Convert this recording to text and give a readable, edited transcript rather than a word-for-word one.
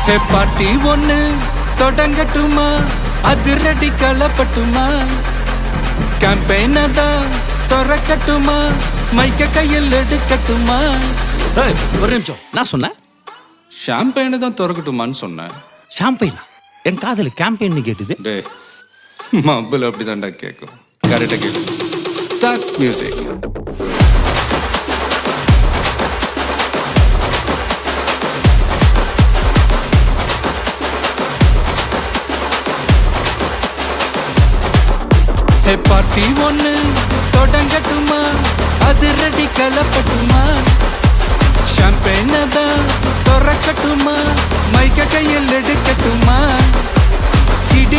ஹே பாட்டி ஒண்ணு தொடங்கட்டுமா, அதிரடி களப்பட்டுமா, கேம்பெயின தான் திறக்கட்டுமா, மைக்க கையில் எடுக்கட்டுமா. ஒரு நிமிஷம், நான் சொன்னேன் ஷாம்பெயினை தான் திறக்கட்டுமான்னு சொன்னேன். ஷாம்பெயினா? என் காதல் கேம்பெயின் கேட்டுது. டே மப்பிள் அப்படிதான்டா கேட்கும். கரெக்டாக கேட்கு. Start music. ஹே பார்ட்டி ஒண்ணு தொடங்கட்டுமா, அதிரடி களப்பட்டுமா, ஷாம்பெயினை தான் திறக்கட்டுமா, மைக்க கையில் எடுக்கட்டுமா.